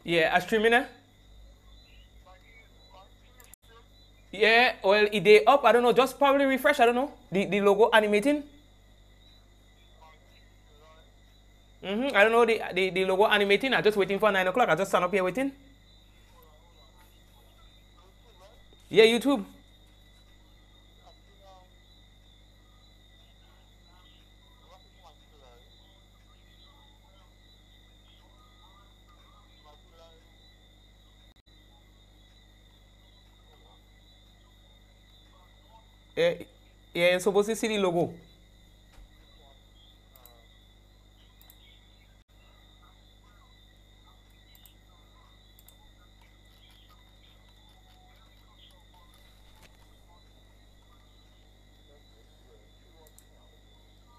Yeah, a streaming. Yeah, well, it they up. I don't know. Just probably refresh. I don't know. The logo animating. I don't know the logo animating. I just waiting for 9 o'clock. I just stand up here waiting. Yeah, YouTube. Yeah, yeah. You're supposed to see the logo.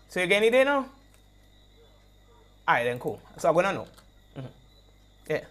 So you get any day now? Alright then, cool. So I'm gonna know. Yeah.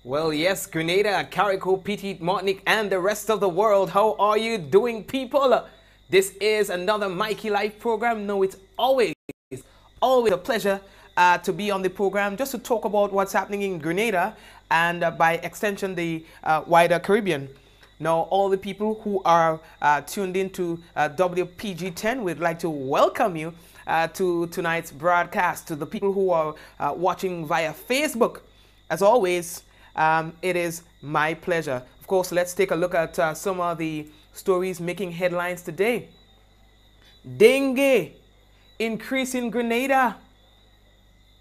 Well, yes, Grenada, Carrico, Petit, Martinique, and the rest of the world. How are you doing, people? This is another Mikey Live program. No, it's always a pleasure to be on the program just to talk about what's happening in Grenada and by extension the wider Caribbean. Now, all the people who are tuned in to WPG10, we'd like to welcome you to tonight's broadcast. To the people who are watching via Facebook, as always, it is my pleasure. Of course, let's take a look at some of the stories making headlines today. Dengue increase in Grenada.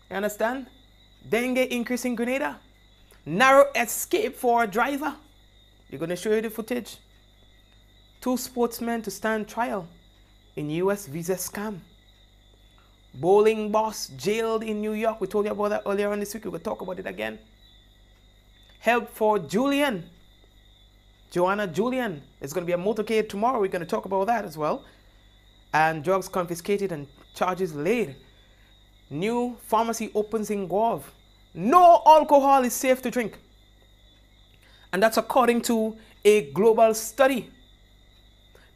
You understand? Dengue increase in Grenada. Narrow escape for a driver. They're going to show you the footage. 2 sportsmen to stand trial in US visa scam. Bowling boss jailed in New York. We told you about that earlier on this week. We'll talk about it again. Help for Julian. Joanna Julian. There's going to be a motorcade tomorrow. We're going to talk about that as well. And drugs confiscated and charges laid. New pharmacy opens in Guave. No alcohol is safe to drink. And that's according to a global study.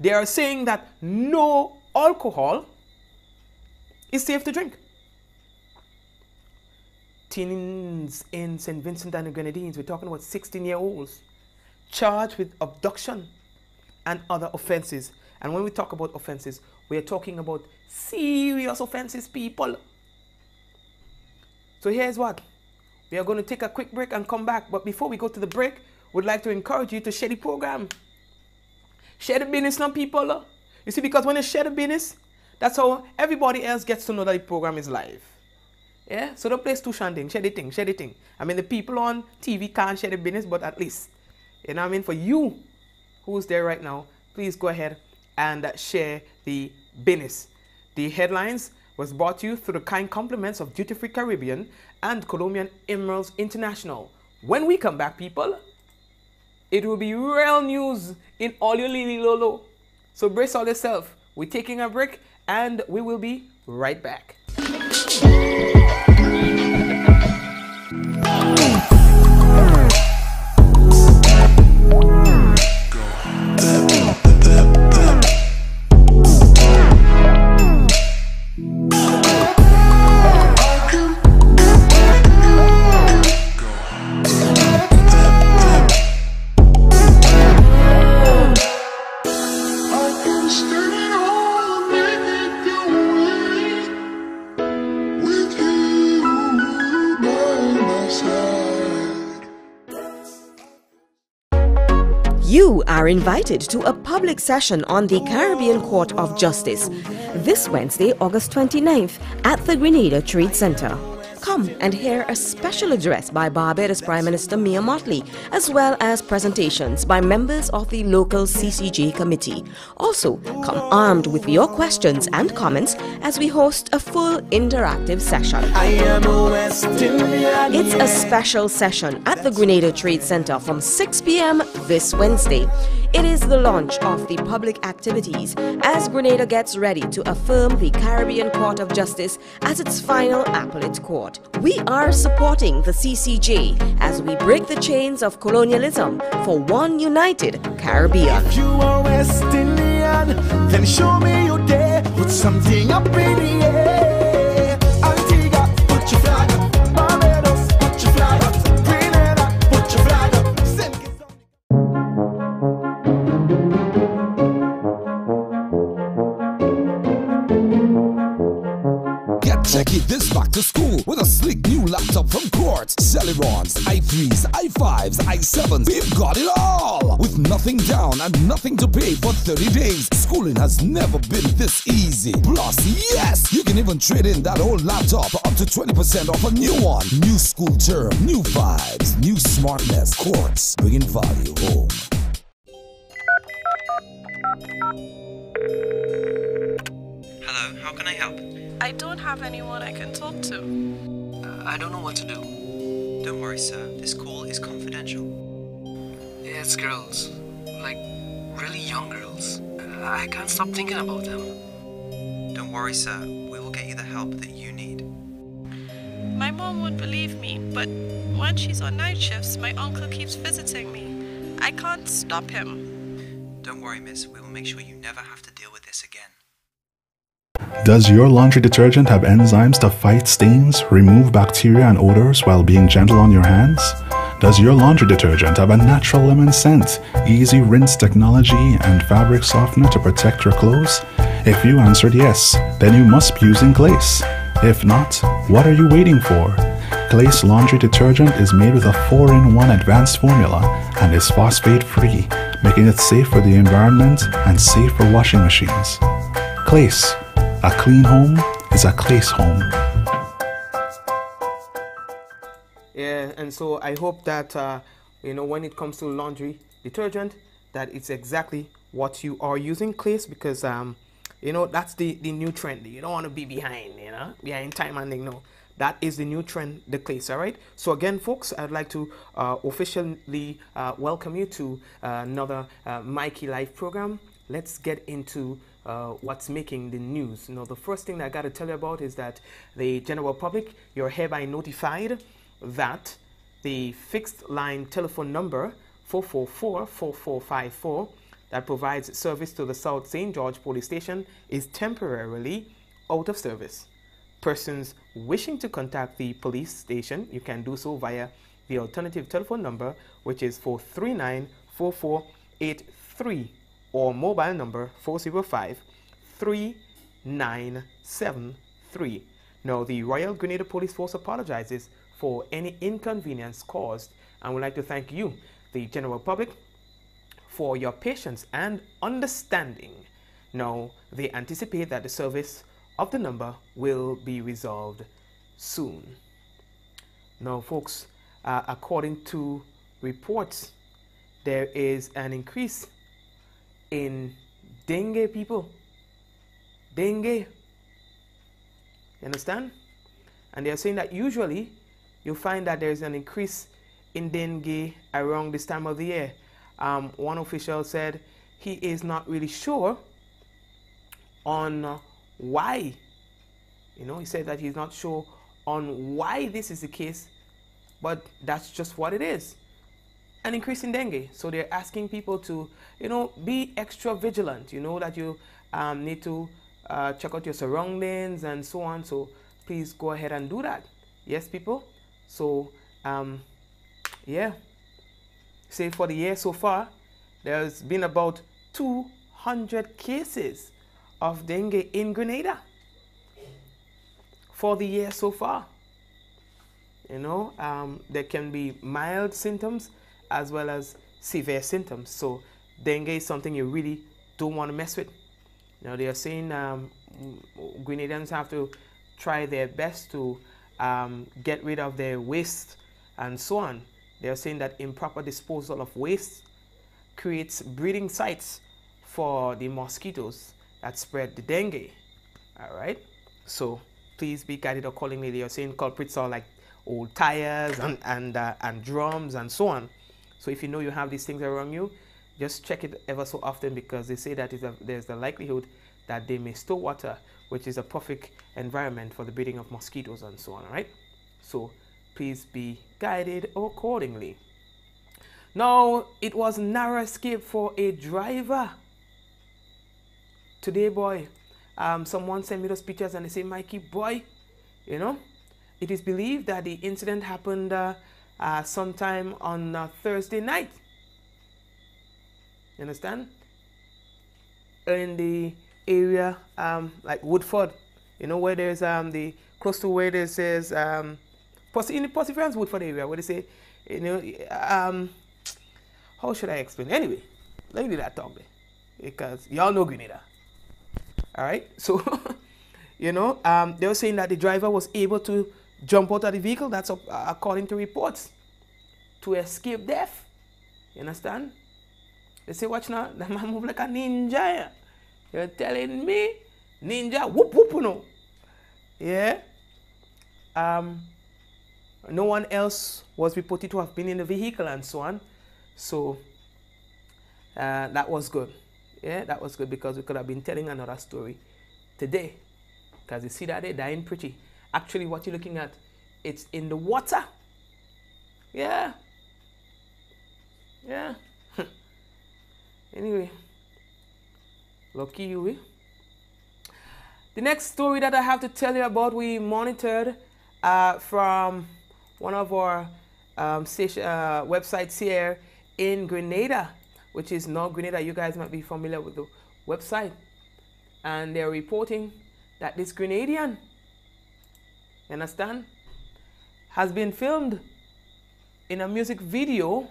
They are saying that no alcohol is safe to drink. Teens in St. Vincent and the Grenadines, we're talking about 16-year-olds, charged with abduction and other offenses. And when we talk about offenses, we are talking about serious offenses, people. So here's what. We are going to take a quick break and come back. But before we go to the break, we'd like to encourage you to share the program. Share the business now, people. You see, because when you share the business, that's how everybody else gets to know that the program is live. Yeah, so don't place too shanding. Share the thing, share the thing. I mean, the people on TV can't share the business, but at least, you know what I mean? For you who's there right now, please go ahead and share the business. The headlines was brought to you through the kind compliments of Duty Free Caribbean and Colombian Emeralds International. When we come back, people, it will be real news in all your lili lolo. So brace all yourself. We're taking a break and we will be right back. You are invited to a public session on the Caribbean Court of Justice this Wednesday, August 29th at the Grenada Trade Center. Come and hear a special address by Barbados Prime Minister Mia Mottley, as well as presentations by members of the local CCJ committee. Also, come armed with your questions and comments as we host a full interactive session. It's a special session at the Grenada Trade Center from 6 p.m. this Wednesday. It is the launch of the public activities as Grenada gets ready to affirm the Caribbean Court of Justice as its final appellate court. We are supporting the CCJ as we break the chains of colonialism for one united Caribbean. If you are West Indian, then show me your day. Put something up in the air. Antigua, put your flag up. Barbados, put your flag up. Grenada, put your flag up. Get techie this back to school with a sleek new laptop from Quartz. Celerons, i3s, i5s, i7s. We've got it all with nothing down and nothing to pay for 30 days. Schooling has never been this easy. Plus, yes, you can even trade in that old laptop up to 20% off a new one. New school term, new vibes, new smartness. Quartz, bringing value home. Hello, how can I help? I don't have anyone I can talk to. I don't know what to do. Don't worry, sir. This call is confidential. Yeah, it's girls. Like, really young girls. I can't stop thinking about them. Don't worry, sir. We will get you the help that you need. My mom would believe me, but when she's on night shifts, my uncle keeps visiting me. I can't stop him. Don't worry, miss. We will make sure you never have to deal with this again. Does your laundry detergent have enzymes to fight stains, remove bacteria and odors while being gentle on your hands? Does your laundry detergent have a natural lemon scent, easy rinse technology, and fabric softener to protect your clothes? If you answered yes, then you must be using Glace. If not, what are you waiting for? Glace laundry detergent is made with a 4-in-1 advanced formula and is phosphate-free, making it safe for the environment and safe for washing machines. Glace. A clean home is a Glace home. Yeah, and so I hope that, when it comes to laundry detergent, that it's exactly what you are using, Glace, because, that's the new trend. You don't want to be behind time and no. That is the new trend, the Glace, all right? So again, folks, I'd like to officially welcome you to another Mikey Live program. Let's get into what's making the news. The first thing I got to tell you about is that the general public, you're hereby notified that the fixed line telephone number 444-4454 that provides service to the South St. George Police Station is temporarily out of service. Persons wishing to contact the police station, you can do so via the alternative telephone number, which is 439-4483, or mobile number 405-3973. Now, the Royal Grenada Police Force apologizes for any inconvenience caused and would like to thank you, the general public, for your patience and understanding. Now, they anticipate that the service of the number will be resolved soon. Now, folks, according to reports, there is an increase in dengue, people. Dengue. You understand? And they are saying that usually you find that there is an increase in dengue around this time of the year. One official said he is not really sure on why. You know, he said that he's not sure on why this is the case, but that's just what it is. An increase in dengue. So they're asking people to, you know, be extra vigilant. You know that you need to check out your surroundings and so on. So please go ahead and do that. Yes, people. So yeah. Say for the year so far, there's been about 200 cases of dengue in Grenada for the year so far. You know, there can be mild symptoms as well as severe symptoms. So dengue is something you really don't want to mess with. Now they are saying Grenadians have to try their best to get rid of their waste and so on. They are saying that improper disposal of waste creates breeding sites for the mosquitoes that spread the dengue. All right, so please be guided accordingly. They are saying culprits are like old tires and drums and so on. So if you know you have these things around you, just check it ever so often, because they say that there's the likelihood that they may store water, which is a perfect environment for the breeding of mosquitoes and so on. All right, so please be guided accordingly. Now, it was narrow escape for a driver today, boy. Someone sent me those pictures and they say, Mikey, boy, you know, it is believed that the incident happened sometime on Thursday night. You understand? In the area like Woodford, you know, where there's the close to where there says in the Perseverance Woodford area, where they say, you know, how should I explain? Anyway, let me do that talk there, because y'all know Grenada. All right, so you know, they were saying that the driver was able to jump out of the vehicle. That's according to reports, to escape death. You understand? They say, watch now, the man move like a ninja. You're telling me, ninja, whoop whoop, you know. Yeah. No one else was reported to have been in the vehicle and so on. So that was good. Yeah, that was good, because we could have been telling another story today. Because you see that they're dying pretty. Actually, what you're looking at, it's in the water. Yeah. Yeah. Anyway, lucky you, eh? The next story that I have to tell you about, we monitored from one of our websites here in Grenada, which is North Grenada. You guys might be familiar with the website. And they're reporting that this Grenadian, you understand, has been filmed in a music video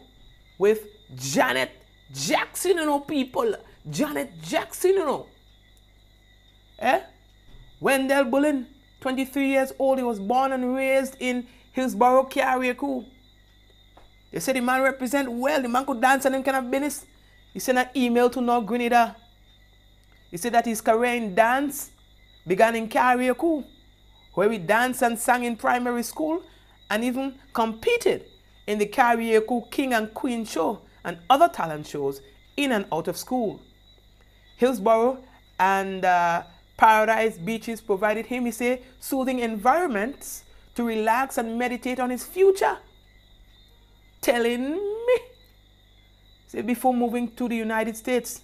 with Janet Jackson, you know, people. Janet Jackson, you know. Eh? Wendell Bullen, 23 years old. He was born and raised in Hillsborough, Carriacou. They said the man represent well. The man could dance and them kind of business. He sent an email to North Grenada. He said that his career in dance began in Carriacou, where he danced and sang in primary school and even competed in the Carriacou King and Queen show and other talent shows in and out of school. Hillsborough and Paradise Beaches provided him, he said, soothing environments to relax and meditate on his future. Telling me. Say before moving to the United States,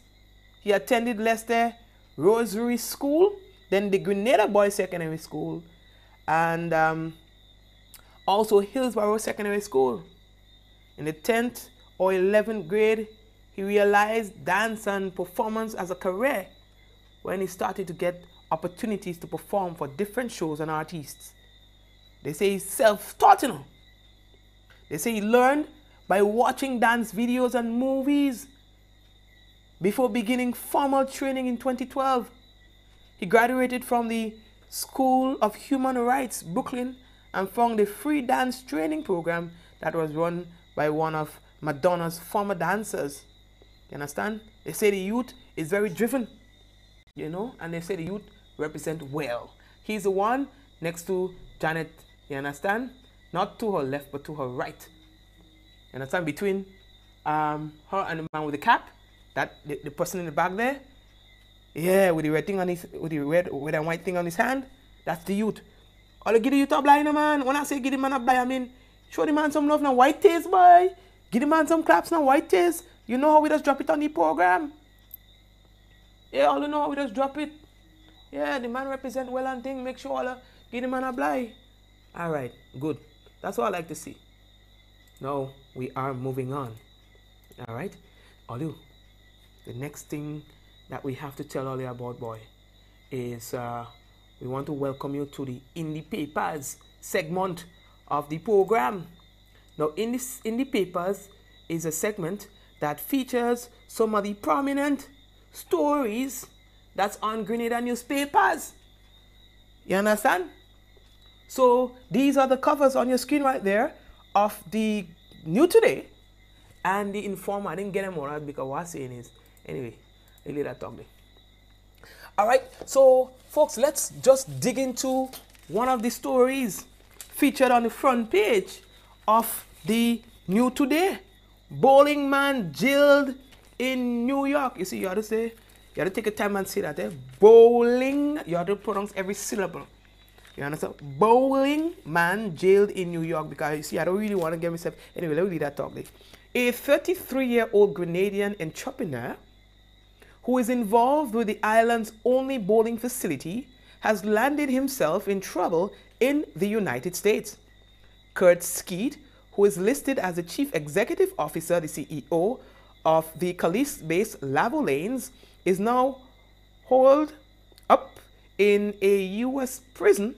he attended Leicester Rosary School, then the Grenada Boys Secondary School, and also Hillsborough Secondary School. In the 10th or 11th grade, he realized dance and performance as a career when he started to get opportunities to perform for different shows and artists. They say he's self-taught, you know. They say he learned by watching dance videos and movies before beginning formal training in 2012. He graduated from the School of Human Rights, Brooklyn, and found a free dance training program that was run by one of Madonna's former dancers. You understand? They say the youth is very driven, you know, and they say the youth represent well. He's the one next to Janet, you understand? Not to her left, but to her right. You understand? Between her and the man with the cap, that the person in the back there, yeah, with the red thing on his, with the red and white thing on his hand, that's the youth. All give the youth a blind, man. When I say give the man a blind, I mean show the man some love now, white taste, boy. Give the man some claps now, white taste. You know how we just drop it on the program. Yeah, all you know how we just drop it. Yeah, the man represent well and thing. Make sure all give the man a blind. All right, good. That's what I like to see. Now we are moving on. All right, Olu. The next thing that we have to tell all you about, boy, is we want to welcome you to the Indie Papers segment of the program. Now, in this Indie Papers is a segment that features some of the prominent stories that's on Grenada newspapers. You understand? So these are the covers on your screen right there of the New Today and the Informer. I didn't get them all right because what I'm saying is, anyway, I let that talk there. All right, so folks, let's just dig into one of the stories featured on the front page of the New Today. Bowling man jailed in New York. You see, you have to say, you have to take a time and say that. Bowling, you have to pronounce every syllable. You understand? Bowling man jailed in New York, because you see, I don't really want to get myself. Anyway, let me leave that talk there. A 33-year-old Grenadian entrepreneur who is involved with the island's only bowling facility has landed himself in trouble in the United States. Kurt Skeet, who is listed as the chief executive officer, the CEO of the Calais-based Lavo Lanes, is now holed up in a U.S. prison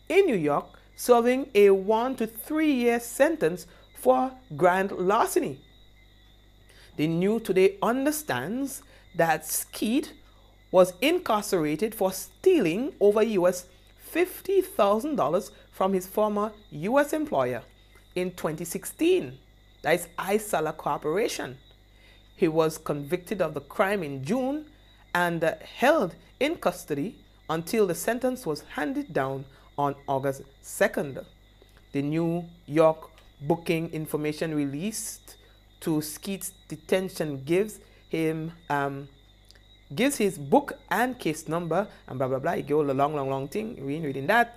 in New York, serving a 1 to 3 year sentence for grand larceny. The New Today understands that Skeet was incarcerated for stealing over US $50,000 from his former US employer in 2016. That is Isala Corporation. He was convicted of the crime in June and held in custody until the sentence was handed down on August 2nd. The New York booking information released to Skeet's detention gives his book and case number and blah blah blah. It goes a long thing. We ain't reading that.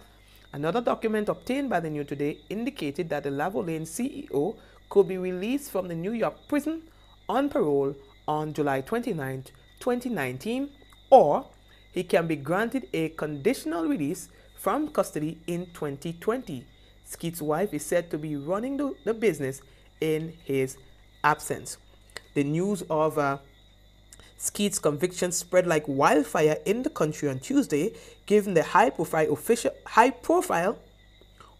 Another document obtained by the New Today indicated that the Lavo Lane CEO could be released from the New York prison on parole on July 29, 2019, or he can be granted a conditional release from custody in 2020. Skeet's wife is said to be running the business in his absence. The news of Skeet's conviction spread like wildfire in the country on Tuesday, given the high-profile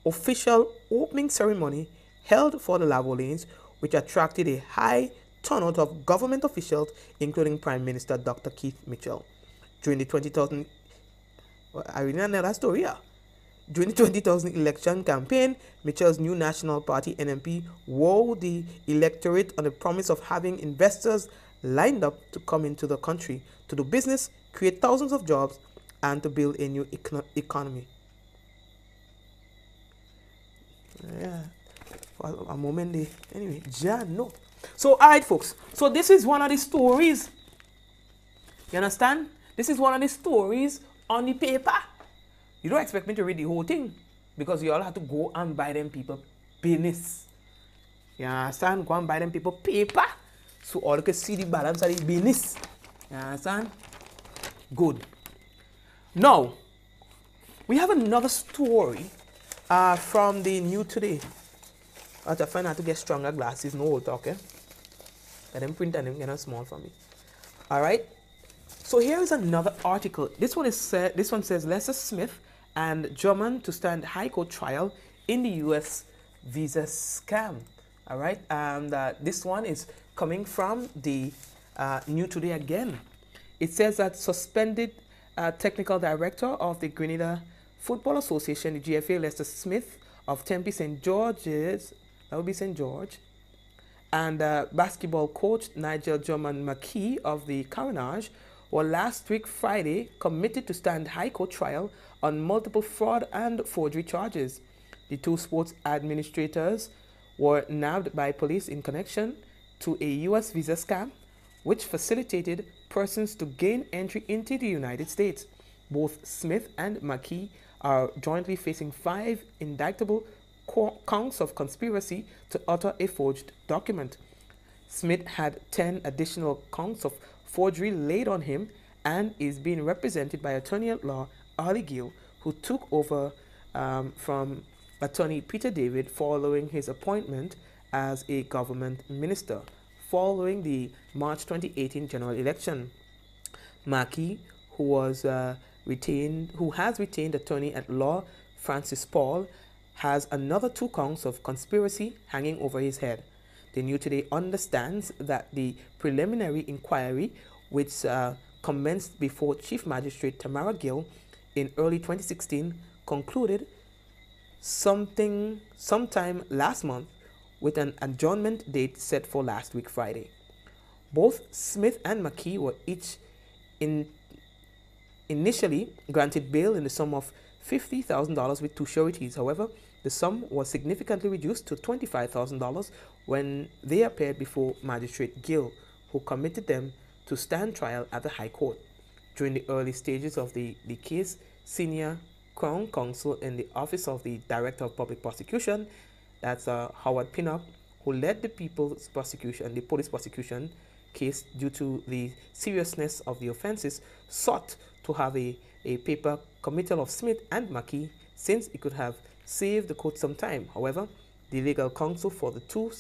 official opening ceremony held for the Lavo Lanes, which attracted a high turnout of government officials, including Prime Minister Dr. Keith Mitchell. During the 20,000, I really don't know that story, yeah. During the 20,000 election campaign, Mitchell's new National Party NMP wowed the electorate on the promise of having investors lined up to come into the country to do business, create thousands of jobs, and to build a new economy. Yeah, for a moment, anyway, no. So, all right, folks. So, this is one of the stories. You understand? This is one of the stories on the paper. You don't expect me to read the whole thing, because you all have to go and buy them people business. You understand? Go and buy them people paper, so all you can see the balance of the business. You understand? Good. Now, we have another story From the New Today. I have to find out to get stronger glasses, no old talk, eh? Let them print and them get small for me. All right. So here is another article. This one says Lester Smith and Drummond to stand High Court trial in the U.S. visa scam. All right. And this one is coming from the New Today again. It says that suspended technical director of the Grenada Football Association, the GFA, Lester Smith of Tempe St. George's, that would be St. George, and basketball coach Nigel Drummond McKee of the Carnage were last week Friday committed to stand High Court trial on multiple fraud and forgery charges. The two sports administrators were nabbed by police in connection to a U.S. visa scam, which facilitated persons to gain entry into the United States. Both Smith and McKee are jointly facing 5 indictable counts of conspiracy to utter a forged document. Smith had 10 additional counts of forgery laid on him and is being represented by attorney at law Ali Gill, who took over from attorney Peter David following his appointment as a government minister following the March 2018 general election. McKee, who has retained attorney at law Francis Paul, has another 2 counts of conspiracy hanging over his head. The New Today understands that the preliminary inquiry, which commenced before Chief Magistrate Tamara Gill in early 2016, concluded sometime last month with an adjournment date set for last week Friday. Both Smith and McKee were each initially granted bail in the sum of $50,000 with 2 sureties. However, the sum was significantly reduced to $25,000 when they appeared before Magistrate Gill, who committed them to stand trial at the High Court. During the early stages of the case, senior Crown Counsel in the Office of the Director of Public Prosecution, that's Howard Pinnock, who led the police prosecution case due to the seriousness of the offenses, sought to have a paper committal of Smith and McKee since it could have saved the court some time. However, the legal counsel for the 2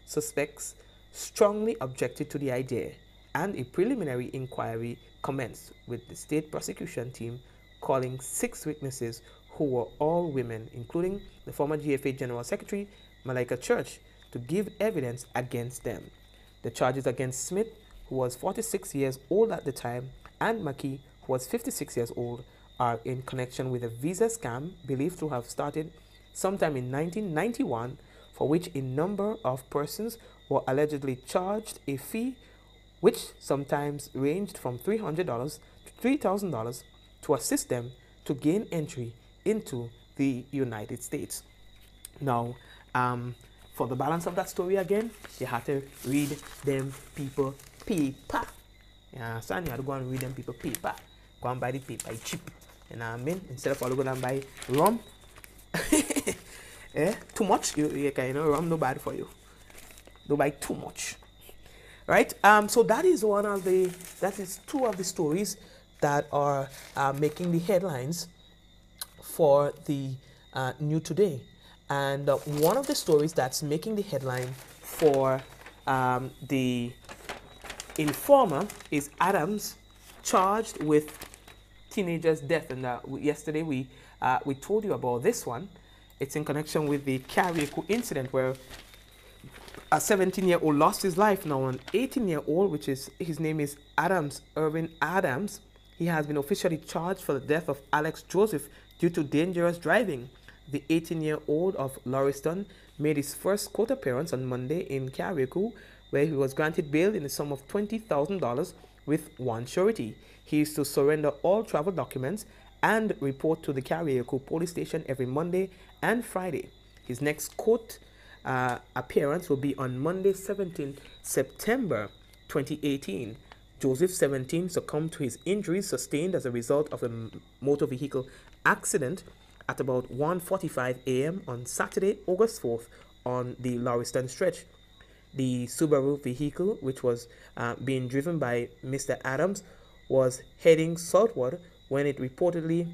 suspects strongly objected to the idea, and a preliminary inquiry commenced with the state prosecution team calling 6 witnesses who were all women, including the former GFA General Secretary, Malika Church, to give evidence against them. The charges against Smith, who was 46 years old at the time, and McKee, who was 56 years old, are in connection with a visa scam believed to have started sometime in 1991, for which a number of persons were allegedly charged a fee which sometimes ranged from $300 to $3,000 to assist them to gain entry into the United States. Now, for the balance of that story again, you have to read them people paper. Yeah, so you have to go and read them people paper. Go and buy the paper, it's cheap. You know what I mean? Instead of all going and buy rum, too much, you rum no bad for you. Don't buy too much. Right? So that is 2 of the stories that are making the headlines for the New Today. And one of the stories that's making the headline for the Informer is Adams charged with teenager's death. And yesterday we told you about this one. It's in connection with the Carriacou incident where a 17-year-old lost his life. Now an 18-year-old, his name is Irvin Adams, he has been officially charged for the death of Alex Joseph due to dangerous driving. The 18-year-old of Lauriston made his first court appearance on Monday in Carriacou, where he was granted bail in the sum of $20,000 with 1 surety. He is to surrender all travel documents and report to the Carriacou police station every Monday and Friday. His next court appearance will be on Monday, 17 September 2018. Joseph, 17, succumbed to his injuries sustained as a result of a motor vehicle accident at about 1:45 a.m. on Saturday, August 4th on the Lauriston stretch. The Subaru vehicle, which was being driven by Mr. Adams, was heading southward when it reportedly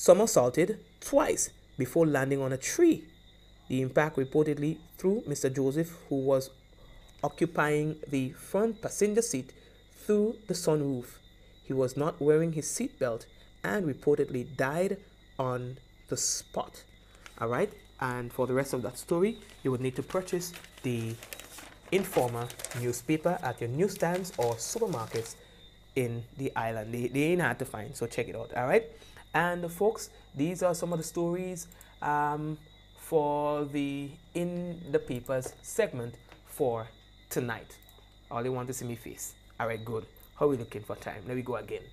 somersaulted twice before landing on a tree. The impact reportedly threw Mr. Joseph, who was occupying the front passenger seat, through the sunroof. He was not wearing his seatbelt and reportedly died on the spot. All right, and for the rest of that story, you would need to purchase the Informer newspaper at your newsstands or supermarkets in the island. They ain't hard to find, so check it out. All right, and folks, these are some of the stories for the In the Papers segment for tonight. All they want to see me face. All right, good. How are we looking for time? Let me go again.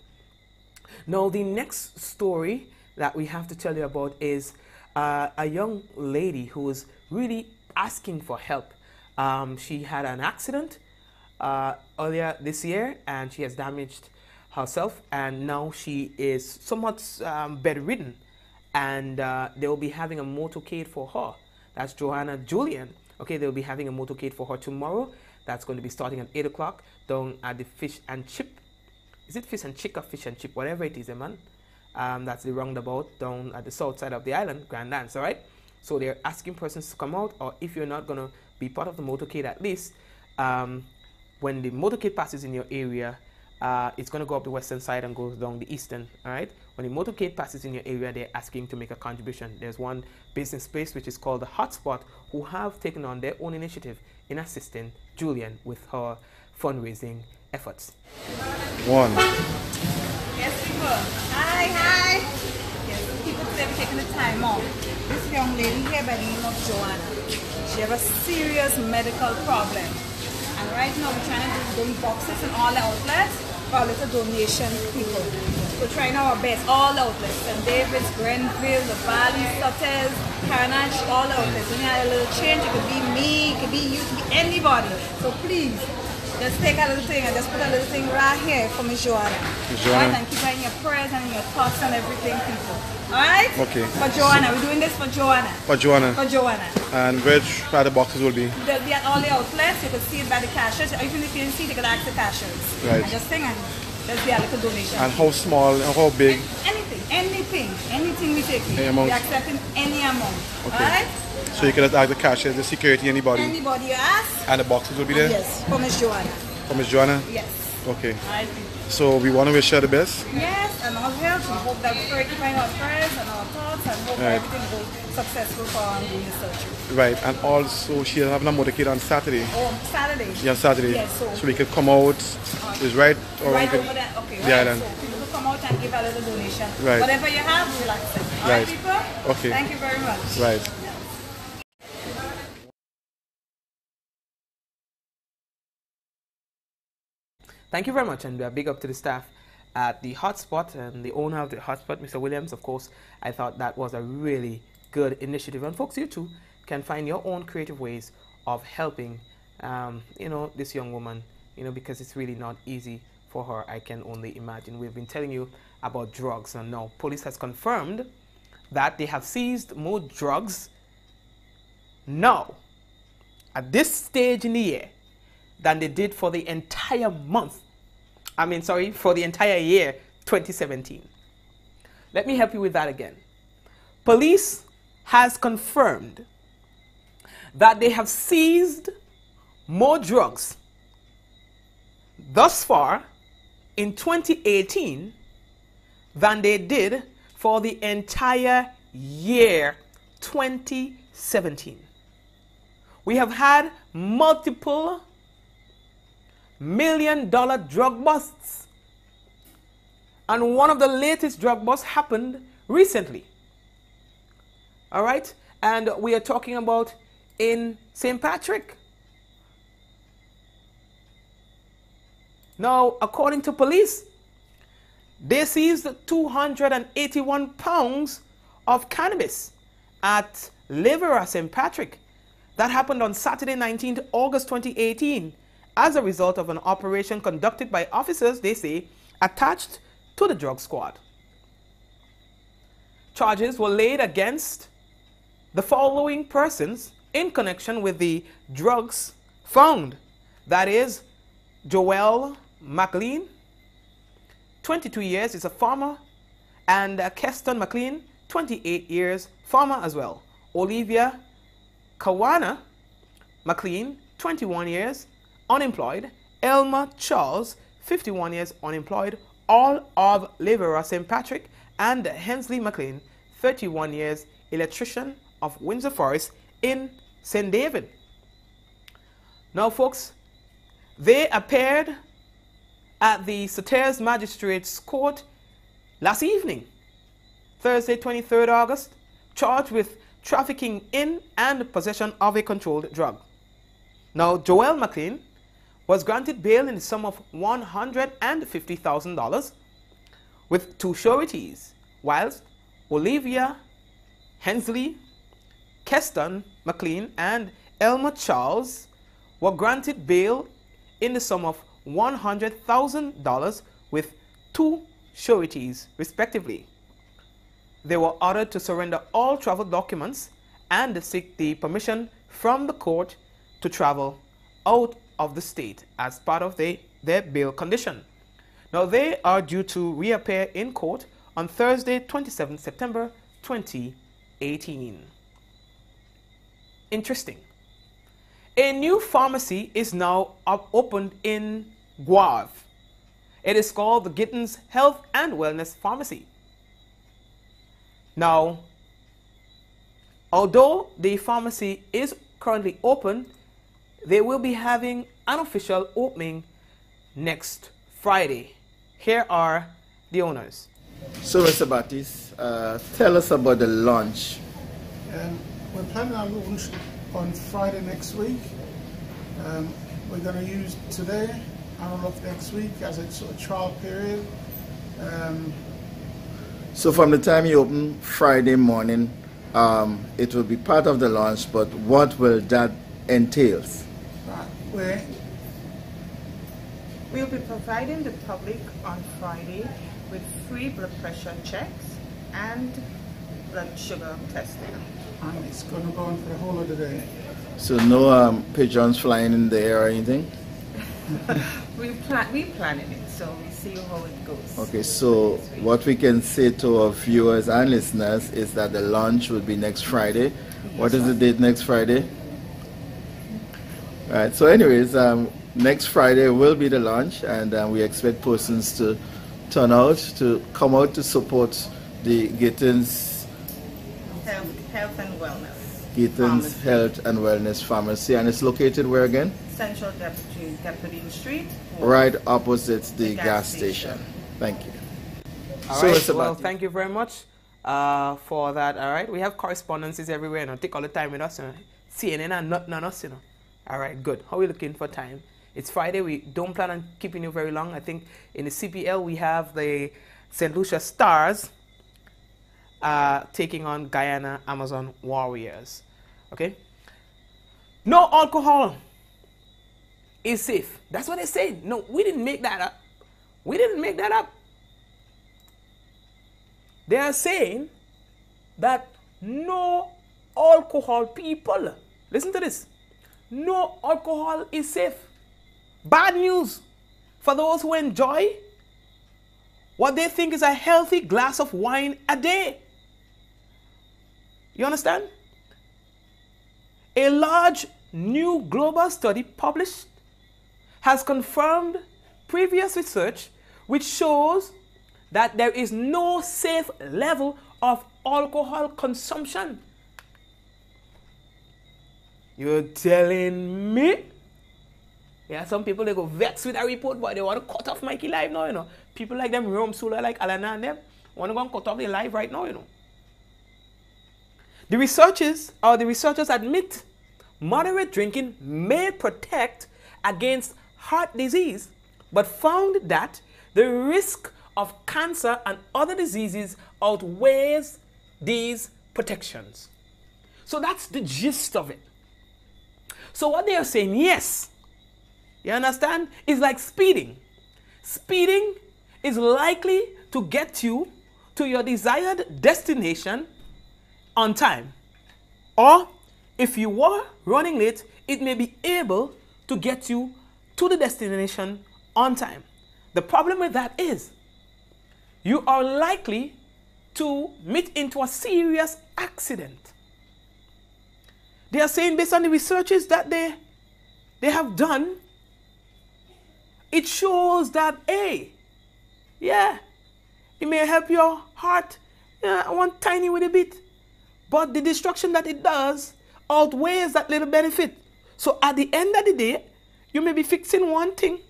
Now, the next story that we have to tell you about is a young lady who was really asking for help. She had an accident earlier this year, and she has damaged herself, and now she is somewhat bedridden, and they will be having a motorcade for her. That's Joanna Julian. Okay, they'll be having a motorcade for her tomorrow. That's going to be starting at 8 o'clock down at the Fish and Chip. Is it Fish and Chick or Fish and Chip? Whatever it is, man. That's the roundabout down at the south side of the island, Grand Dance, all right? So they're asking persons to come out, or if you're not going to be part of the motorcade, at least when the motorcade passes in your area, it's going to go up the western side and goes down the eastern, all right? When the motorcade passes in your area, they're asking to make a contribution. There's one business place which is called the Hotspot, who have taken on their own initiative in assisting Julian with her fundraising efforts. One. Yes, people. Hi. Yes, people today be taking the time off. This young lady here by the name of Joanna, she has a serious medical problem. And right now we're trying to do boxes in all the outlets for a little donation people. We're trying our best, all the outlets. St. David's, Grenville, the Valley, Sutters, Carnage, all the outlets. When you have a little change, it could be me, it could be you, it could be anybody. So please, just take a little thing and just put a little thing right here for Miss Joanna. Right, and keep her in your prayers and in your thoughts and everything, people. Alright? Okay. For Joanna. We're doing this for Joanna. For Joanna. For Joanna. And which part of the boxes will be? They'll be at all the outlets. You can see it by the cashiers. Even if you didn't see it, you can ask the cashiers. Right. And just sing and there'll be a little donation. And how small and how big? Anything we take. Any amount? We're accepting any amount. Okay. Alright? So you can just ask the cashier, the security, anybody? Anybody you ask. And the boxes will be there? Yes, for Miss Joanna. For Miss Joanna? Yes. Okay. Alright. So we want to wish her the best? Yes, and all health. We hope that we're keeping our prayers and our thoughts and hope Right. everything goes successful for her doing the surgery. Right. And also she'll have a motorcade on Saturday. Oh, Saturday? Yeah, Saturday. Yes, so we could come out. Is right? Or right we could, over there. Okay, the right. island. So people will come out and give a little donation. Right. Whatever you have, we'll accept. All right, Right. people? Okay. Thank you very much. Right. Thank you very much, and big up to the staff at the Hotspot and the owner of the Hotspot, Mr. Williams. Of course, I thought that was a really good initiative. And folks, you too can find your own creative ways of helping, this young woman, because it's really not easy for her, I can only imagine. We've been telling you about drugs, and now police has confirmed that they have seized more drugs now, at this stage in the year, than they did for the entire for the entire year 2017. Let me help you with that again. Police has confirmed that they have seized more drugs thus far in 2018 than they did for the entire year 2017. We have had multiple million-dollar drug busts. And one of the latest drug busts happened recently. All right? And we are talking about in St. Patrick. Now, according to police, they seized 281 pounds of cannabis at Livera, St. Patrick. That happened on Saturday, 19th August 2018. As a result of an operation conducted by officers, they say, attached to the drug squad. Charges were laid against the following persons in connection with the drugs found. That is, Joel McLean, 22 years, is a farmer, And Keston McLean, 28 years, farmer as well. Olivia Kawana McLean, 21 years, unemployed. Elma Charles, 51 years, unemployed. All of Laborer St. Patrick. And Hensley McLean, 31 years, electrician of Windsor Forest in St. David. Now, folks, they appeared at the Satires Magistrates Court last evening, Thursday, 23rd August, charged with trafficking in and possession of a controlled drug. Now, Joel McLean was granted bail in the sum of $150,000 with 2 sureties, whilst Olivia Hensley, Keston McLean, and Elma Charles were granted bail in the sum of $100,000 with 2 sureties, respectively. They were ordered to surrender all travel documents and seek the permission from the court to travel out of the state as part of their bail condition. Now, they are due to reappear in court on Thursday, 27 September 2018. Interesting. A new pharmacy is now opened in Guave. It is called the Gittins Health and Wellness Pharmacy. Now, although the pharmacy is currently open, they will be having an official opening next Friday. Here are the owners. So, Mr. Baptiste, tell us about the launch. We're planning our launch on Friday next week. We're going to use today and all of next week as a sort of trial period. So from the time you open Friday morning, it will be part of the launch, but what will that entail? Right. We'll be providing the public on Friday with free blood pressure checks and blood sugar testing. And it's going to go on for the whole of the day. So no pigeons flying in the air or anything? We're planning it, so we see how it goes. Okay, so what we can say to our viewers and listeners is that the launch will be next Friday. What is the date next Friday? Right, so anyways, next Friday will be the launch, and we expect persons to come out to support the Gittins Health and Wellness. Gittins Health and Wellness Pharmacy, and it's located where again? Central Deputy Street. Right opposite the gas station. Thank you. All right, well, thank you very much for that. All right, we have correspondences everywhere. Take all the time with us. CNN and nothing on us, All right, good. How are we looking for time? It's Friday. We don't plan on keeping you very long. I think in the CPL we have the St. Lucia Stars taking on Guyana Amazon Warriors. Okay? No alcohol is safe. That's what they say. No, we didn't make that up. We didn't make that up. They are saying that no alcohol, people. Listen to this. No alcohol is safe. Bad news for those who enjoy what they think is a healthy glass of wine a day. You understand? A large new global study published has confirmed previous research which shows that there is no safe level of alcohol consumption. You're telling me? Yeah, some people, they go vex with a report, but they want to cut off Mikey live now, People like them, Rome Sula, like Alana and them, want to go and cut off their live right now, The researchers admit moderate drinking may protect against heart disease, but found that the risk of cancer and other diseases outweighs these protections. So that's the gist of it. So what they are saying, yes, you understand, is like speeding. Speeding is likely to get you to your desired destination on time. Or if you were running late, it may be able to get you to the destination on time. The problem with that is you are likely to meet into a serious accident. They are saying, based on the researches that they have done, it shows that, hey, yeah, it may help your heart one tiny little bit, but the destruction that it does outweighs that little benefit. So at the end of the day, you may be fixing one thing,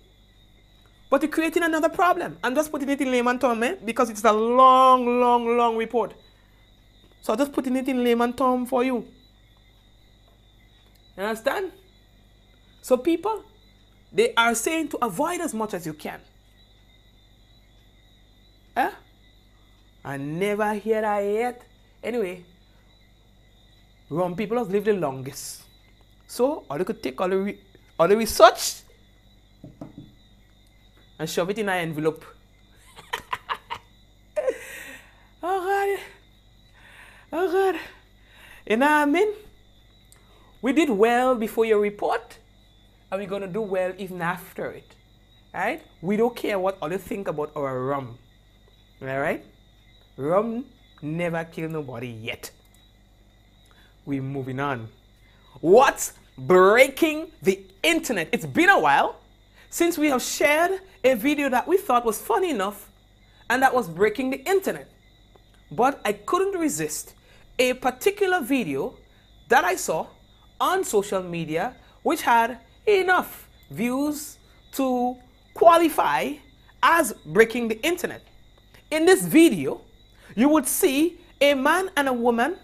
but you're creating another problem. I'm just putting it in layman term, because it's a long, long, long report. So I'm just putting it in layman term for you. You understand? So people, they are saying to avoid as much as you can. I never hear that yet. Anyway, rum people have lived the longest. So all you could take all the research and shove it in an envelope. Oh God. Oh God. You know what I mean? We did well before your report, and we're going to do well even after it. Right? We don't care what others think about our rum. Alright? Rum never killed nobody yet. We're moving on. What's breaking the internet? It's been a while since we have shared a video that we thought was funny enough, and that was breaking the internet. But I couldn't resist a particular video that I saw on social media which had enough views to qualify as breaking the internet. In this video, you would see a man and a woman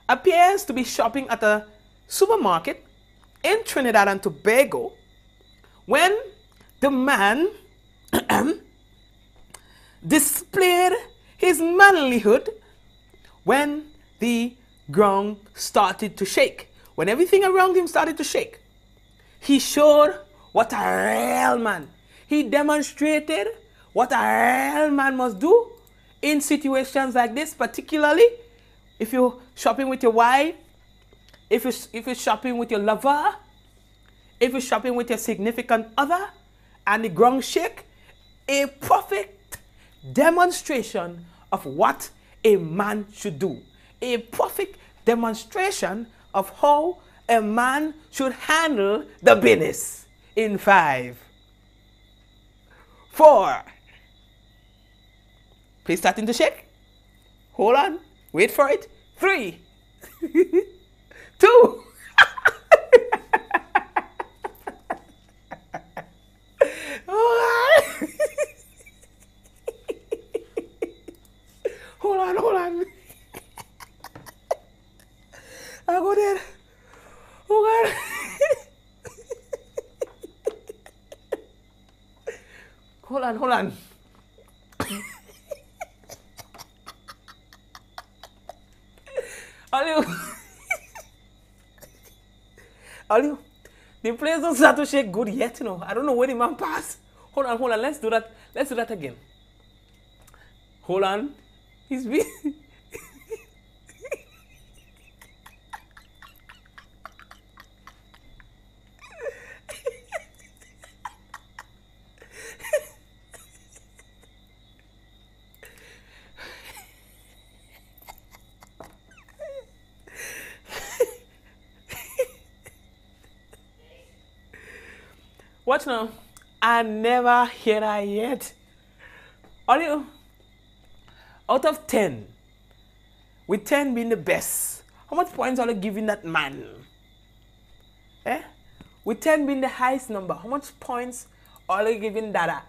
appears to be shopping at a supermarket in Trinidad and Tobago when the man displayed his manlyhood when the ground started to shake. When everything around him started to shake, he showed what a real man. He demonstrated what a real man must do in situations like this, particularly if you're shopping with your wife, if you're shopping with your lover, if you're shopping with your significant other, and the ground shake. A perfect demonstration of what a man should do. A perfect demonstration of how a man should handle the business. In 5, 4. Please starting to shake. Hold on. Wait for it. 3, 2. Hold on, hold on. I go there. Oh God. Hold on, hold on. Aliu, the place don't start to shake good yet, you know. I don't know where the man passed. Hold on, hold on. Let's do that. Let's do that again. Hold on. He's been. Watch now. I never hear that yet. Audio. Out of 10, with 10 being the best, how much points are you giving that man? With 10 being the highest number, how much points are you giving Dada?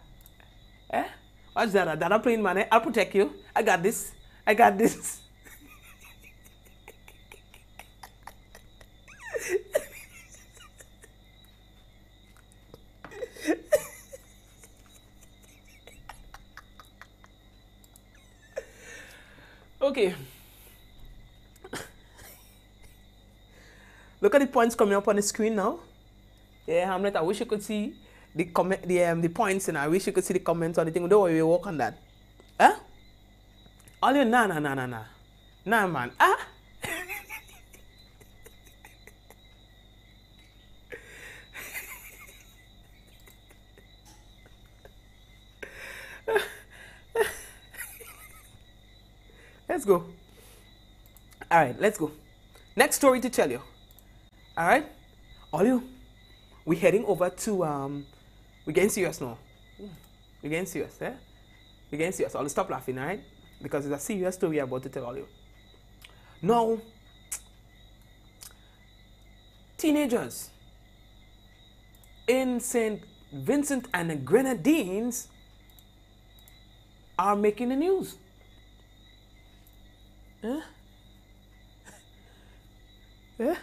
Watch Dada. Dada playing man. I'll protect you. I got this. I got this. Okay. Look at the points coming up on the screen now. Yeah, Hamlet, I wish you could see the points, and I wish you could see the comments on the thing. Don't worry, we'll work on that. All you nah, man. Let's go. All right, let's go. Next story to tell you. All right, all you. We're heading over to we're getting serious now. We're getting serious, eh? We're getting serious. I'll stop laughing, all right? Because it's a serious story I'm about to tell all you. Now, teenagers in St. Vincent and the Grenadines are making the news. Huh? Yeah?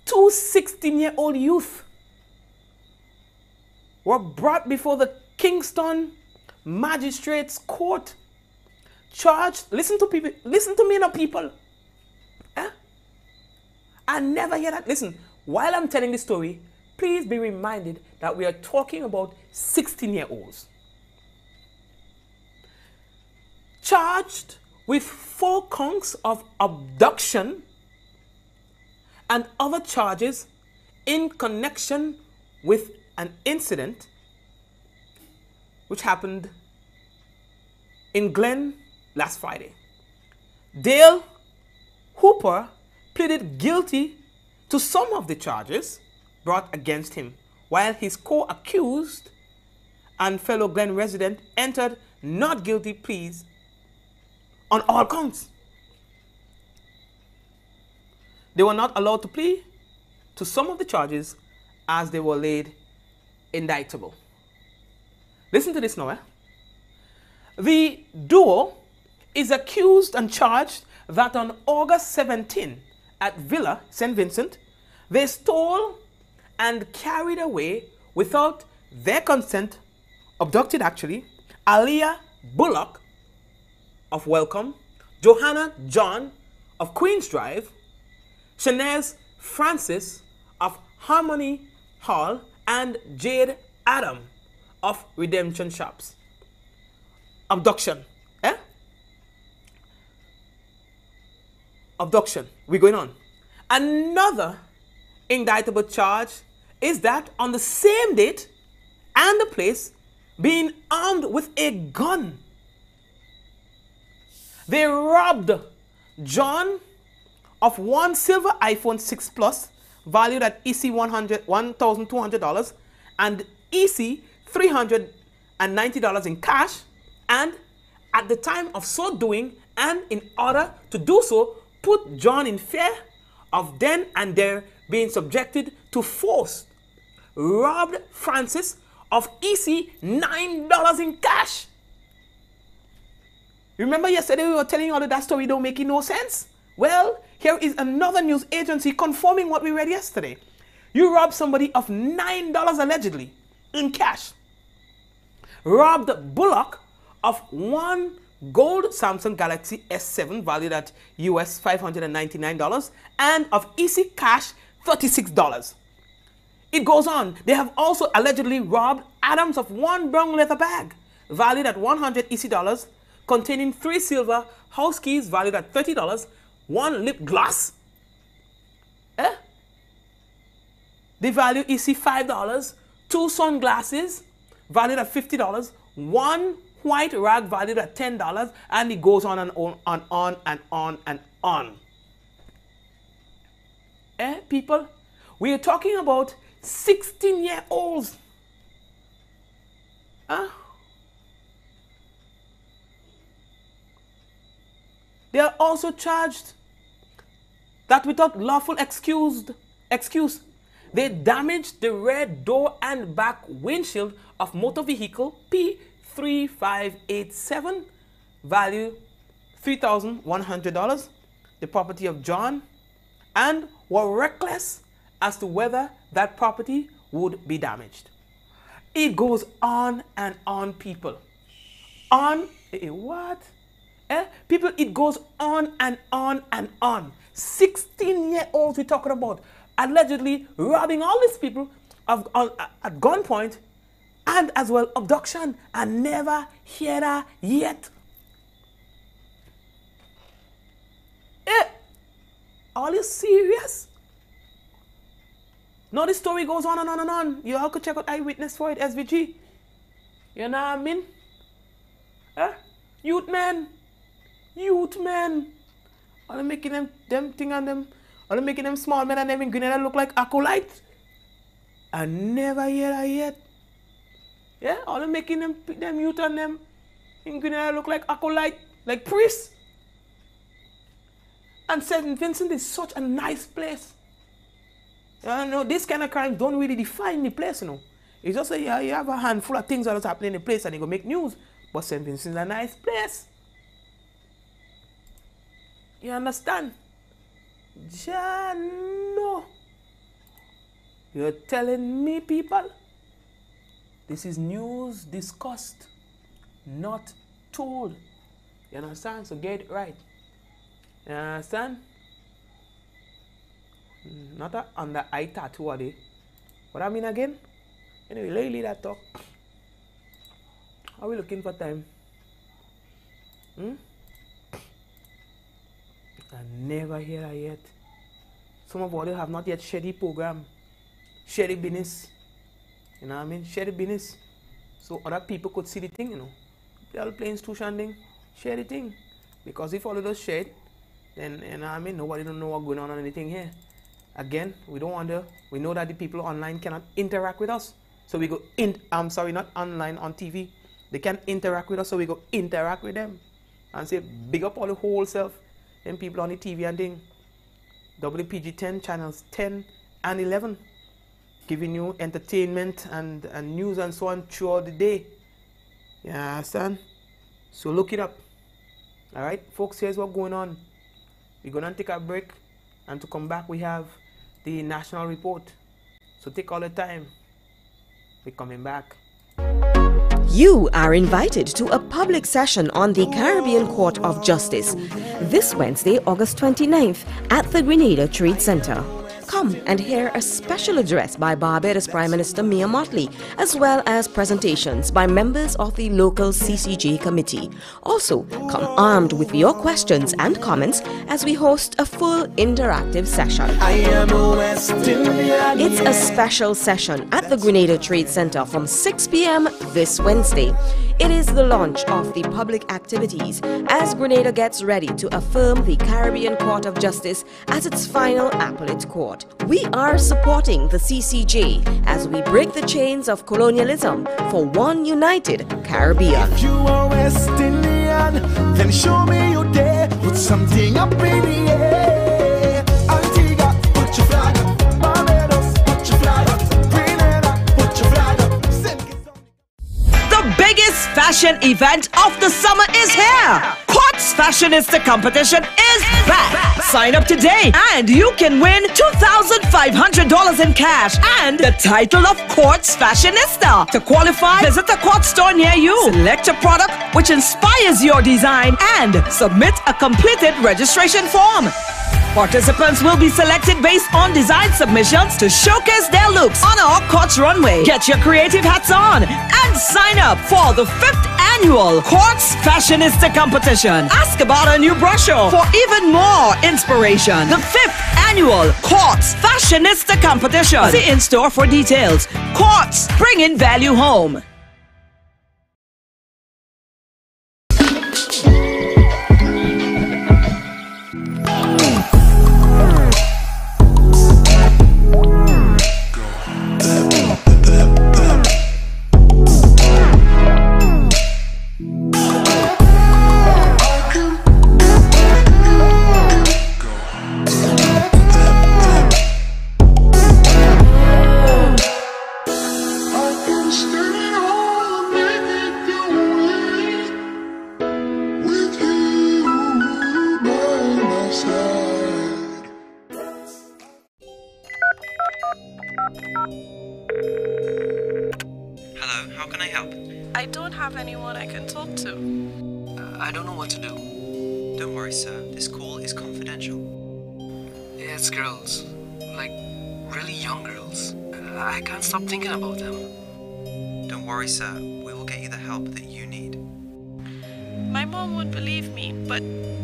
2 16-year-old youth were brought before the Kingston Magistrates Court, charged. Listen to me now, people. Eh? I never hear that. Listen, while I'm telling this story, please be reminded that we are talking about 16-year-olds. Charged with 4 counts of abduction and other charges in connection with an incident which happened in Glen last Friday. Dale Hooper pleaded guilty to some of the charges brought against him, while his co-accused and fellow Glen resident entered not guilty pleas on all counts. They were not allowed to plead to some of the charges as they were laid indictable. Listen to this now. The duo is accused and charged that on August 17 at Villa St. Vincent, they stole and carried away without their consent, abducted actually, Aliyah Bullock of Welcome, Johanna John of Queens Drive, Shanez Francis of Harmony Hall, and Jade Adam of Redemption Shops. Abduction. Eh? Abduction. We're going on. Another indictable charge is that on the same date and the place, being armed with a gun, they robbed John of one silver iPhone 6 Plus valued at EC $1,200 and EC $390 in cash, and at the time of so doing, and in order to do so, put John in fear of then and there being subjected to force, robbed Francis of EC $9 in cash. Remember yesterday we were telling you all that story don't make no sense? Well, here is another news agency confirming what we read yesterday. You robbed somebody of $9 allegedly in cash. Robbed Bullock of one gold Samsung Galaxy S7 valued at US $599 and of EC cash $36. It goes on. They have also allegedly robbed Adams of one brown leather bag valued at 100 EC dollars, containing 3 silver house keys valued at $30, 1 lip gloss. They value EC $5, 2 sunglasses valued at $50, 1 white rag valued at $10, and it goes on and on and on and on and on. People, we are talking about 16-year-olds. They are also charged that without lawful excuse, they damaged the rear door and back windshield of motor vehicle P3587, value $3,100, the property of John, and were reckless as to whether that property would be damaged. It goes on and on, people. People, it goes on and on and on. 16-year-olds we're talking about, allegedly robbing all these people at gunpoint and as well abduction, and never hear that yet. Are you serious? Now the story goes on and on and on. You all could check out Eyewitness for it, SVG. You know what I mean? Youth men, Youth, man. All them making them thing and them. All them making them small men and them in Grenada look like acolytes. I never hear that yet. Yeah, all them making them youth and them in Grenada look like acolyte, like priests. And St. Vincent is such a nice place. You know, this kind of crime don't really define the place, you know. It's just you have a handful of things that is happening in the place and they go make news. But St. Vincent is a nice place. You understand? Jano. You're telling me, people, this is news discussed, not told. You understand? So get it right. You understand? Not a under eye tattoo are they? What I mean again? Anyway, lately that talk. Are we looking for time? I never hear that yet. Some of you have not yet shared the program. Share the business. You know what I mean? Share the business. So other people could see the thing, you know. They all play institution thing. Share the thing. Because if all of us share it, then, you know what I mean, nobody don't know what's going on anything here. Again, we don't wonder. We know that the people online cannot interact with us. So we go I'm sorry, not online, on TV. They can't interact with us, so we go interact with them. And say, big up all the whole self. Then people on the TV and thing. WPG10 channels 10 and 11. Giving you entertainment and news and so on throughout the day. You understand? So look it up. Alright, folks, here's what's going on. We're going to take a break. And to come back, we have the national report. So take all the time. We're coming back. You are invited to a public session on the Caribbean Court of Justice this Wednesday, August 29th at the Grenada Trade Center. Come and hear a special address by Barbados Prime Minister Mia Mottley, as well as presentations by members of the local CCJ committee. Also, come armed with your questions and comments as we host a full interactive session. It's a special session at the Grenada Trade Center from 6 p.m. this Wednesday. It is the launch of the public activities as Grenada gets ready to affirm the Caribbean Court of Justice as its final appellate court. We are supporting the CCJ as we break the chains of colonialism for one united Caribbean. If you are West Indian, then show me your day. Put something up in the air. Antigua, put your flag up. Barbados, put your flag up. Grenada, put your flag up. The biggest fashion event of the summer is here. Quartz Fashionista competition is back. Sign up today and you can win $2,500 in cash and the title of Quartz Fashionista. To qualify, visit a Quartz store near you. Select a product which inspires your design and submit a completed registration form. Participants will be selected based on design submissions to showcase their looks on our Quartz runway. Get your creative hats on and sign up for the 5th annual Quartz Fashionista competition. Ask about our new brochure for even more inspiration. The 5th annual Quartz Fashionista competition. See in store for details. Quartz, bringing value home. Hello, how can I help? I don't have anyone I can talk to. I don't know what to do. Don't worry, sir. This call is confidential. It's girls. Like, really young girls. I can't stop thinking about them. Don't worry, sir. We will get you the help that you need. My mom would believe me, but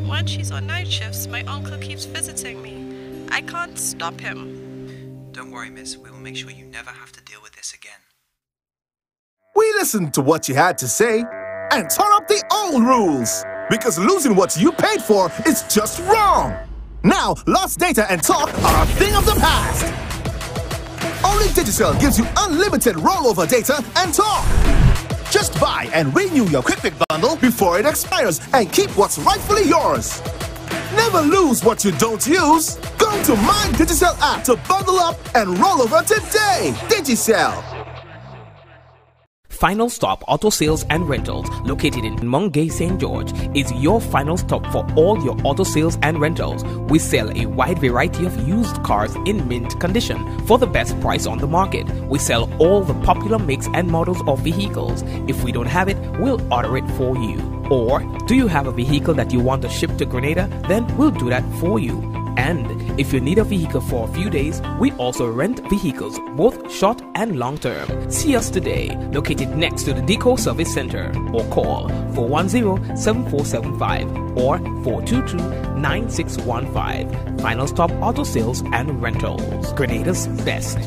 when she's on night shifts, my uncle keeps visiting me. I can't stop him. Don't worry, miss. We will make sure you never have to deal with this again. We listened to what you had to say and turn up the old rules. because losing what you paid for is just wrong. Now, lost data and talk are a thing of the past. Only Digicel gives you unlimited rollover data and talk. Just buy and renew your Quick Pick bundle before it expires and keep what's rightfully yours. Never lose what you don't use. Go to My Digicel app to bundle up and roll over today. Digicel. Final Stop Auto Sales and Rentals, located in Mungay, St. George, is your final stop for all your auto sales and rentals. We sell a wide variety of used cars in mint condition for the best price on the market. We sell all the popular makes and models of vehicles. If we don't have it, we'll order it for you. Or, do you have a vehicle that you want to ship to Grenada? Then we'll do that for you. And if you need a vehicle for a few days, we also rent vehicles, both short and long term. See us today, located next to the Deco Service Center, or call 410-7475 or 422-9615. Final Stop Auto Sales and Rentals, Grenada's best.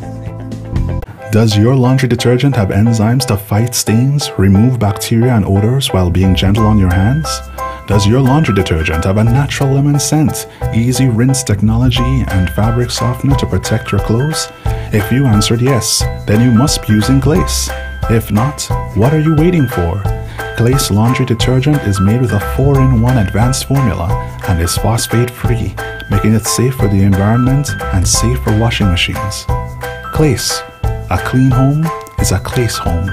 Does your laundry detergent have enzymes to fight stains, remove bacteria and odors while being gentle on your hands? Does your laundry detergent have a natural lemon scent, easy rinse technology, and fabric softener to protect your clothes? If you answered yes, then you must be using Glace. If not, what are you waiting for? Glace laundry detergent is made with a 4-in-1 advanced formula and is phosphate-free, making it safe for the environment and safe for washing machines. Glace. A clean home is a Glace home.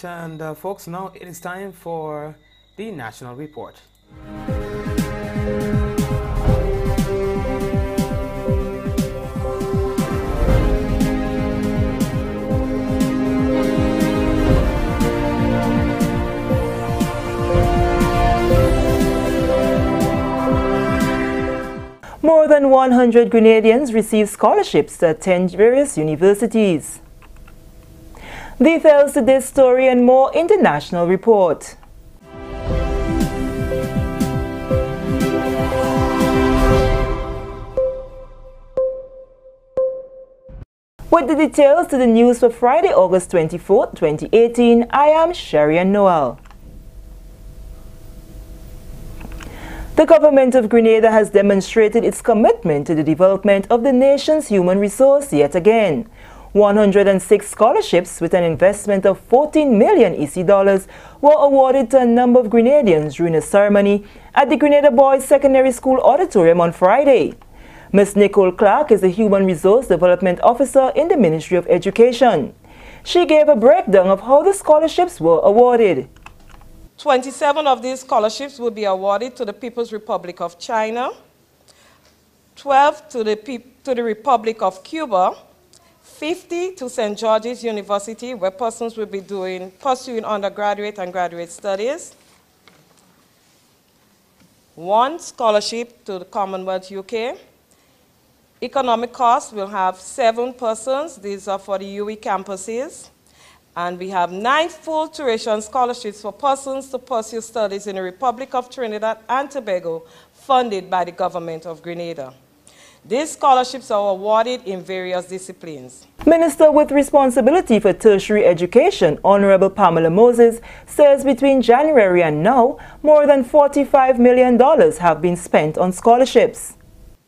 And folks, now it is time for the National Report. More than 100 Grenadians received scholarships to attend various universities. Details to this story and more in the National Report. With the details to the news for Friday, August 24, 2018, I am Sherian Noel. The government of Grenada has demonstrated its commitment to the development of the nation's human resource yet again. 106 scholarships with an investment of 14 million EC dollars were awarded to a number of Grenadians during a ceremony at the Grenada Boys Secondary School Auditorium on Friday. Ms. Nicole Clark is the Human Resource Development Officer in the Ministry of Education. She gave a breakdown of how the scholarships were awarded. 27 of these scholarships will be awarded to the People's Republic of China, 12 to the Republic of Cuba, 50 to St. George's University, where persons will be pursuing undergraduate and graduate studies. 1 scholarship to the Commonwealth UK. Economic costs will have 7 persons. These are for the UE campuses. And we have 9 full tuition scholarships for persons to pursue studies in the Republic of Trinidad and Tobago, funded by the government of Grenada. These scholarships are awarded in various disciplines. Minister with responsibility for tertiary education, Honorable Pamela Moses, says between January and now, more than $45 million have been spent on scholarships.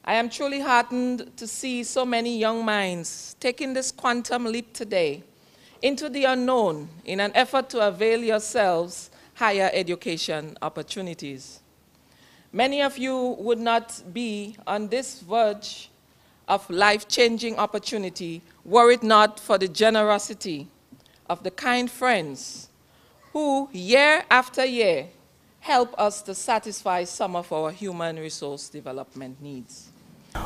I am truly heartened to see so many young minds taking this quantum leap today into the unknown in an effort to avail yourselves higher education opportunities. Many of you would not be on this verge of life-changing opportunity were it not for the generosity of the kind friends who, year after year, help us to satisfy some of our human resource development needs.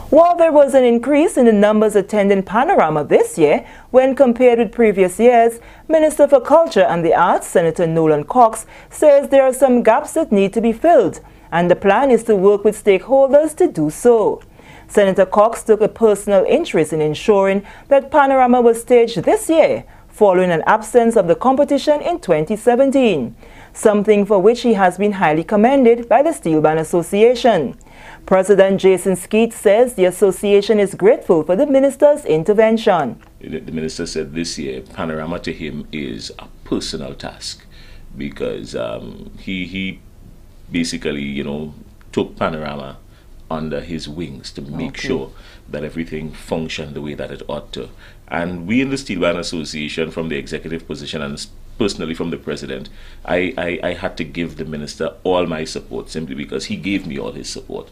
While there was an increase in the numbers attending Panorama this year when compared with previous years, Minister for Culture and the Arts, Senator Nolan Cox, says there are some gaps that need to be filled, and the plan is to work with stakeholders to do so. Senator Cox took a personal interest in ensuring that Panorama was staged this year, following an absence of the competition in 2017. something for which he has been highly commended by the Steel Band Association. President Jason Skeet says the association is grateful for the minister's intervention. The minister said this year Panorama to him is a personal task because he basically, you know, took Panorama under his wings to make sure that everything functioned the way that it ought to. And we in the Steel Band Association, from the executive position and personally from the president, I had to give the minister all my support simply because he gave me all his support.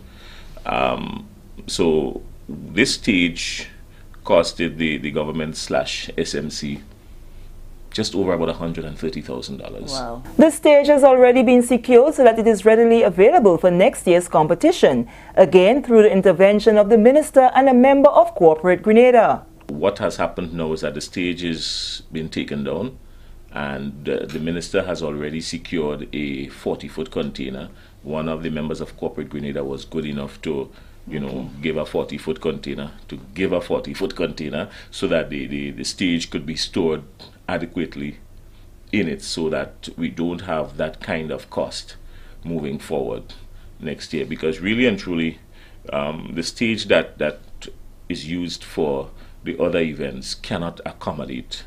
So this stage costed the government / SMC just over about $130,000. Wow. The stage has already been secured so that it is readily available for next year's competition, again through the intervention of the minister and a member of Corporate Grenada. What has happened now is that the stage has been taken down and the minister has already secured a 40-foot container. One of the members of Corporate Grenada was good enough to, you know, give a 40-foot container, so that the stage could be stored adequately in it so that we don't have that kind of cost moving forward next year. Because really and truly, the stage that is used for the other events cannot accommodate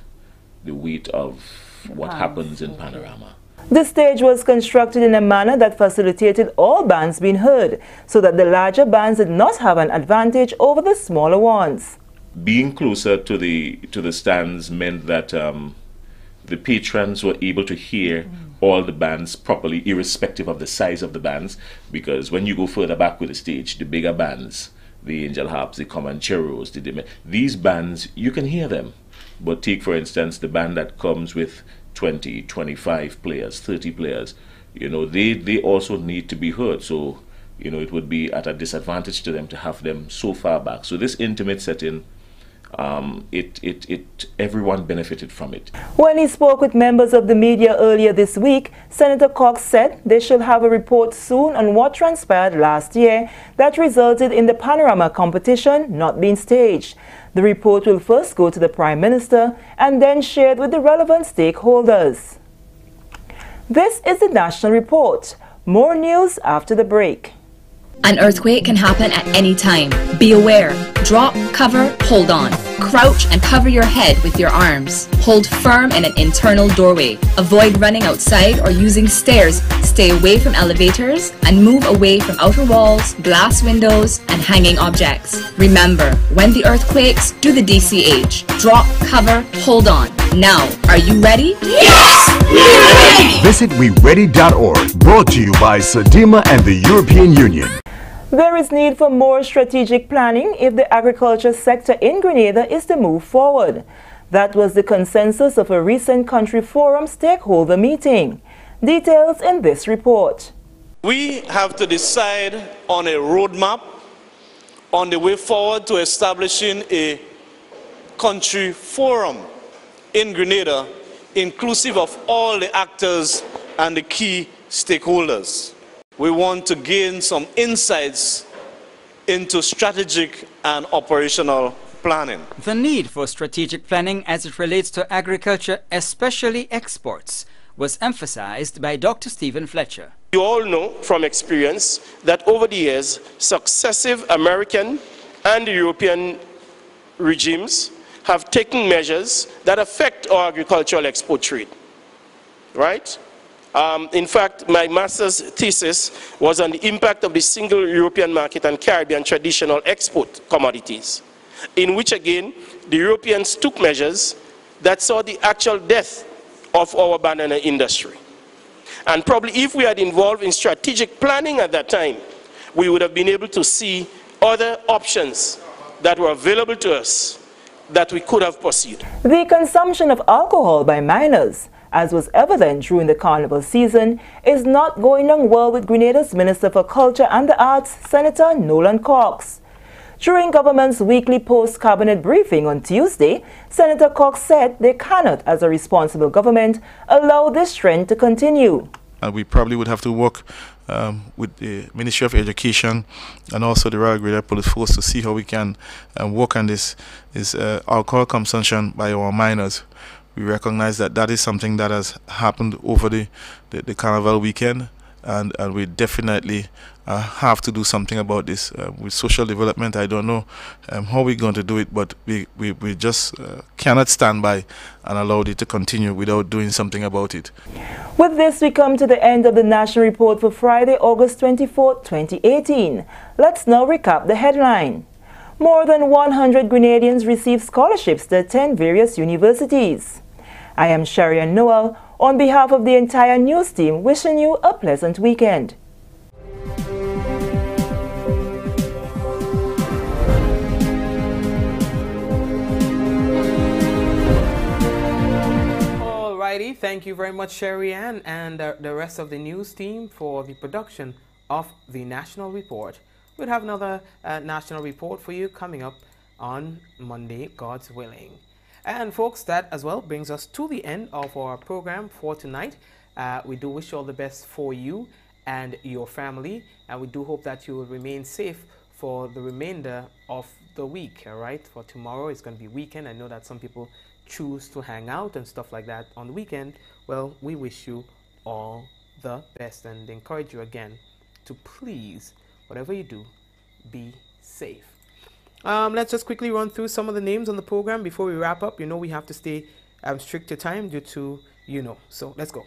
the weight of what happens in Panorama. The stage was constructed in a manner that facilitated all bands being heard, so that the larger bands did not have an advantage over the smaller ones. Being closer to the stands meant that the patrons were able to hear all the bands properly, irrespective of the size of the bands, because when you go further back with the stage, the bigger bands, the Angel Harps, the Comancheros, these bands, you can hear them. But take, for instance, the band that comes with 20, 25 players, 30 players, you know, they also need to be heard. So, you know, it would be at a disadvantage to them to have them so far back. So this intimate setting, everyone benefited from it. When he spoke with members of the media earlier this week, Senator Cox said they should have a report soon on what transpired last year that resulted in the Panorama competition not being staged. The report will first go to the Prime Minister and then shared with the relevant stakeholders. This is the National Report. More news after the break. An earthquake can happen at any time. Be aware. Drop, cover, hold on. Crouch and cover your head with your arms. Hold firm in an internal doorway. Avoid running outside or using stairs. Stay away from elevators and move away from outer walls, glass windows, and hanging objects. Remember, when the earth quakes, do the DCH. Drop, cover, hold on. Now, are you ready? Yes! We're ready! Visit weready.org, brought to you by SEDIMA and the European Union. There is need for more strategic planning if the agriculture sector in Grenada is to move forward. That was the consensus of a recent Country Forum stakeholder meeting. Details in this report. We have to decide on a roadmap on the way forward to establishing a Country Forum in Grenada, inclusive of all the actors and the key stakeholders. We want to gain some insights into strategic and operational planning. The need for strategic planning as it relates to agriculture, especially exports, was emphasized by Dr. Stephen Fletcher. You all know from experience that over the years, successive American and European regimes have taken measures that affect our agricultural export trade, right? In fact, my master's thesis was on the impact of the single European market and Caribbean traditional export commodities, in which again, the Europeans took measures that saw the actual death of our banana industry. And probably if we had involved in strategic planning at that time, we would have been able to see other options that were available to us that we could have pursued. The consumption of alcohol by minors, as was evident during the carnival season, is not going on well with Grenada's Minister for Culture and the Arts, Senator Nolan Cox. During government's weekly post-cabinet briefing on Tuesday, Senator Cox said they cannot, as a responsible government, allow this trend to continue. And we probably would have to work with the Ministry of Education and also the Royal Grenada Police Force to see how we can work on this alcohol consumption by our minors. we recognize that that is something that has happened over the Carnival weekend, and we definitely have to do something about this. With social development, I don't know how we're going to do it, but we just cannot stand by and allow it to continue without doing something about it. With this, we come to the end of the National Report for Friday, August 24, 2018. Let's now recap the headline. More than 100 Grenadians received scholarships to attend various universities. I am Sharian Noel, on behalf of the entire news team, wishing you a pleasant weekend. Alrighty, thank you very much, Sherry Ann, and the rest of the news team for the production of the National Report. We'll have another National Report for you coming up on Monday, God's willing. And folks, that as well brings us to the end of our program for tonight. We do wish you all the best for you and your family, and we do hope that you will remain safe for the remainder of the week. All right, for tomorrow it's going to be weekend. I know that some people choose to hang out and stuff like that on the weekend. Well, we wish you all the best and encourage you again to please, whatever you do, be safe. Let's just quickly run through some of the names on the program before we wrap up. You know we have to stay strict to time due to, so let's go.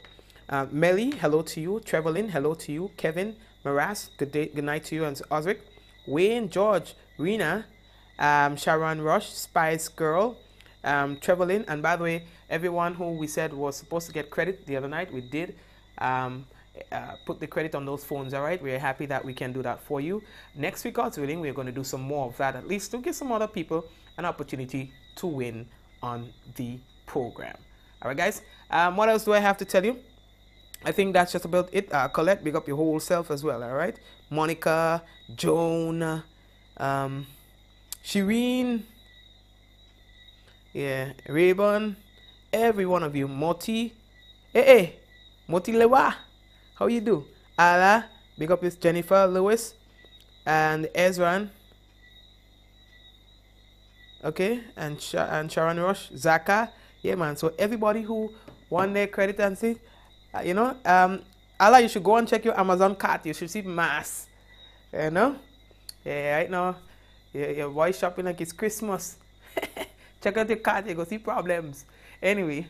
Melly, hello to you. Trevelyn, hello to you. Kevin, Maras, good night to you and Osric. Wayne, George, Rena, Sharon Rush, Spice Girl, Trevelyn, and by the way, everyone who we said was supposed to get credit the other night, we did put the credit on those phones. All right, we're happy that we can do that for you. Next week, God's willing, we're going to do some more of that, at least to give some other people an opportunity to win on the program. All right, guys, what else do I have to tell you? I think that's just about it. Colette, big up your whole self as well. All right, Monica, Joan, Shireen, yeah, Rayburn, every one of you. Moti, Moti Lewa, how you do? Ala, big up is Jennifer Lewis, and Ezran, okay, and Sharon Rush, Zaka, yeah man. So everybody who won their credit and see, Ala, you should go and check your Amazon cart. You should see mass, yeah, right now, your boy shopping like it's Christmas. Check out your cart, you go see problems. Anyway,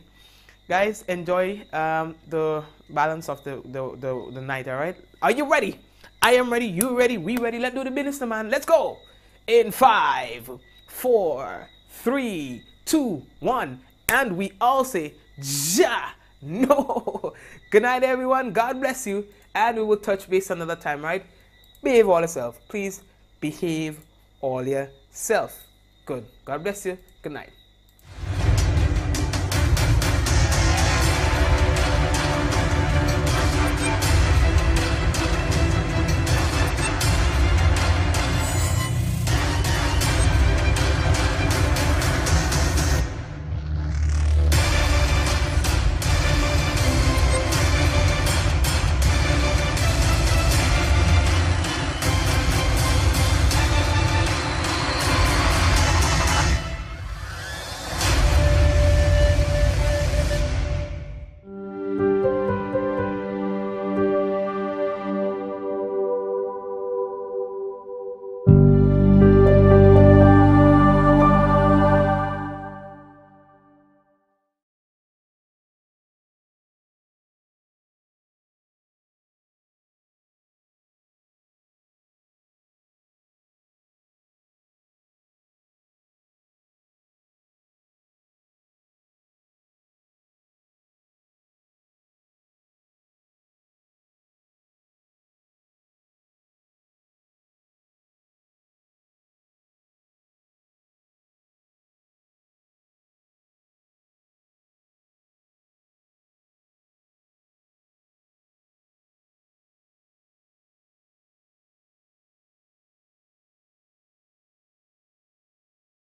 guys, enjoy the balance of the night, all right? Are you ready? I am ready. You ready? We ready? Let's do the business, man. Let's go. In 5, 4, 3, 2, 1. And we all say, Ja, no. Good night, everyone. God bless you. And we will touch base another time, right? Behave all yourself. Please behave all yourself. Good. God bless you. Good night.